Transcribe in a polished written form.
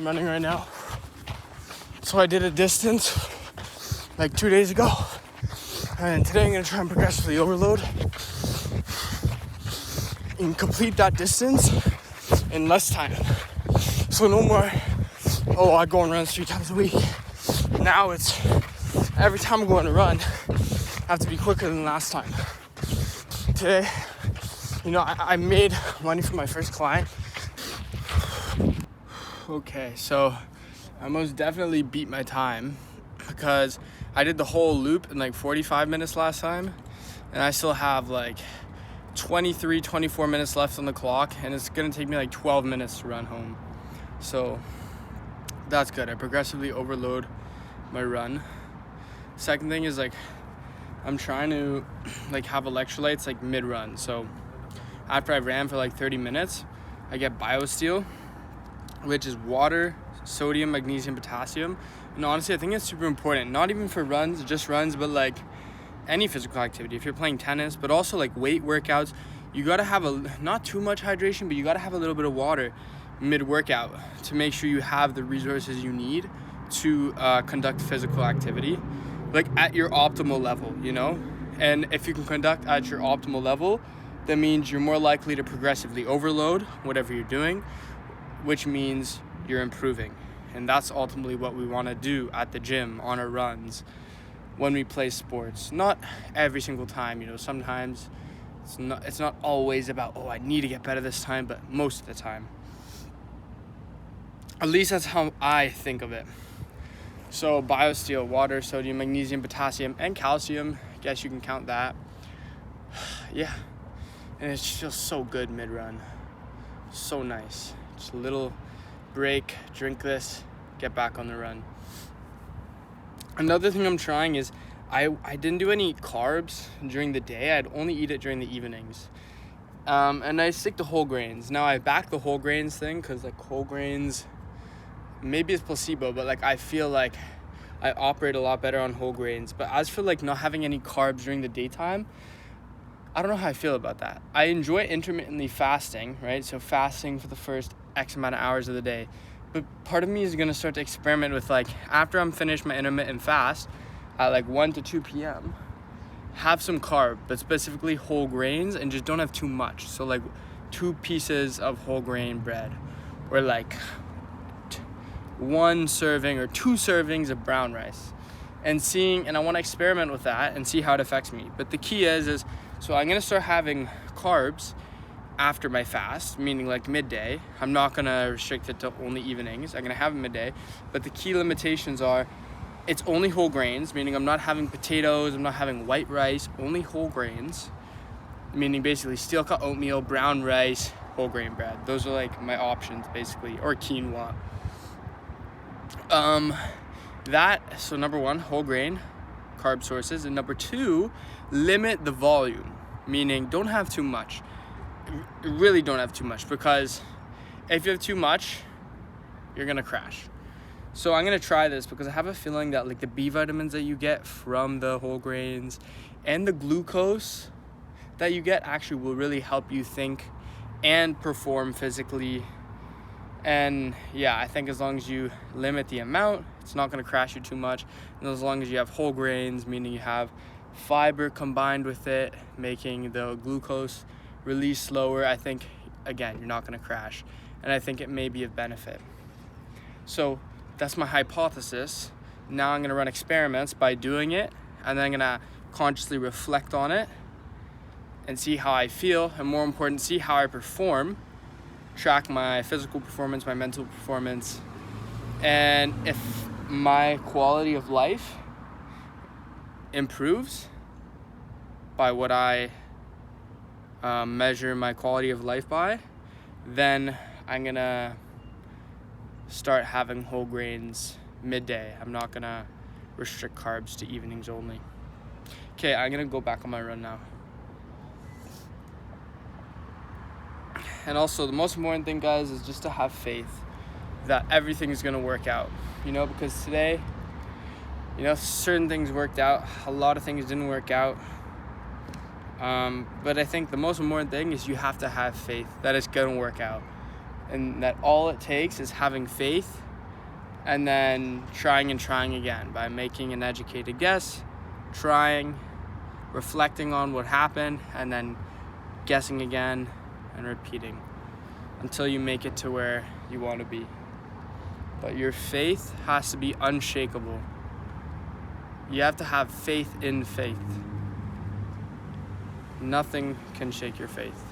I'm running right now. So I did a distance like 2 days ago. And today I'm gonna try and progressively overload and complete that distance in less time. So no more, oh, I go and run 3 times a week. Now it's every time I'm going to run, I have to be quicker than last time. Today, I made money from my first client. Okay, so I most definitely beat my time because I did the whole loop in like 45 minutes last time, and I still have like 24 minutes left on the clock, and it's gonna take me like 12 minutes to run home. So that's good. I progressively overload my run. Second thing is like I'm trying to like have electrolytes like mid-run. So after I ran for like 30 minutes, I get BioSteel, which is water, sodium, magnesium, potassium. And honestly, I think it's super important, not even for runs, just runs, but like any physical activity. If you're playing tennis, but also like weight workouts, you gotta have not too much hydration, but you gotta have a little bit of water mid-workout to make sure you have the resources you need to conduct physical activity, like at your optimal level, And if you can conduct at your optimal level, that means you're more likely to progressively overload whatever you're doing, which means you're improving. And that's ultimately what we want to do at the gym on our runs when we play sports. Not every single time, sometimes it's not always about, I need to get better this time, but most of the time. At least that's how I think of it. So BioSteel, water, sodium, magnesium, potassium, and calcium. I guess you can count that. Yeah. And it just feels so good mid-run. So nice. Just a little break, drink this, get back on the run. Another thing I'm trying is I didn't do any carbs during the day. I'd only eat it during the evenings. And I stick to whole grains. Now I back the whole grains thing because like whole grains, maybe it's placebo, but like I feel like I operate a lot better on whole grains. But as for like not having any carbs during the daytime, I don't know how I feel about that. I enjoy intermittently fasting, right? So fasting for the first X amount of hours of the day. But part of me is going to start to experiment with like, after I'm finished my intermittent fast at like 1 to 2 p.m., have some carb, but specifically whole grains, and just don't have too much. So like 2 pieces of whole grain bread, or like 1 serving or 2 servings of brown rice, and I want to experiment with that and see how it affects me. But the key is so I'm going to start having carbs after my fast, meaning like midday. I'm not going to restrict it to only evenings. I'm going to have it midday. But the key limitations are it's only whole grains, meaning I'm not having potatoes, I'm not having white rice, only whole grains, meaning basically steel cut oatmeal, brown rice, whole grain bread. Those are like my options basically, or quinoa. So number 1, whole grain carb sources, and number 2, limit the volume, meaning don't have too much. Really don't have too much, because if you have too much, you're gonna crash. So I'm gonna try this because I have a feeling that like the B vitamins that you get from the whole grains and the glucose that you get actually will really help you think and perform physically. And yeah, I think as long as you limit the amount, it's not going to crash you too much. And as long as you have whole grains, meaning you have fiber combined with it, making the glucose release slower, I think, again, you're not going to crash. And I think it may be of benefit. So that's my hypothesis. Now I'm going to run experiments by doing it, and then I'm going to consciously reflect on it and see how I feel, and more important, see how I perform. Track my physical performance, my mental performance, and if my quality of life improves by what I measure my quality of life by, then I'm gonna start having whole grains midday. I'm not gonna restrict carbs to evenings only. Okay, I'm gonna go back on my run now. And also, the most important thing, guys, is just to have faith that everything is gonna work out. Because today, certain things worked out, a lot of things didn't work out. But I think the most important thing is you have to have faith that it's gonna work out. And that all it takes is having faith and then trying and trying again by making an educated guess, trying, reflecting on what happened, and then guessing again and repeating until you make it to where you want to be. But your faith has to be unshakable. You have to have faith in faith. Nothing can shake your faith.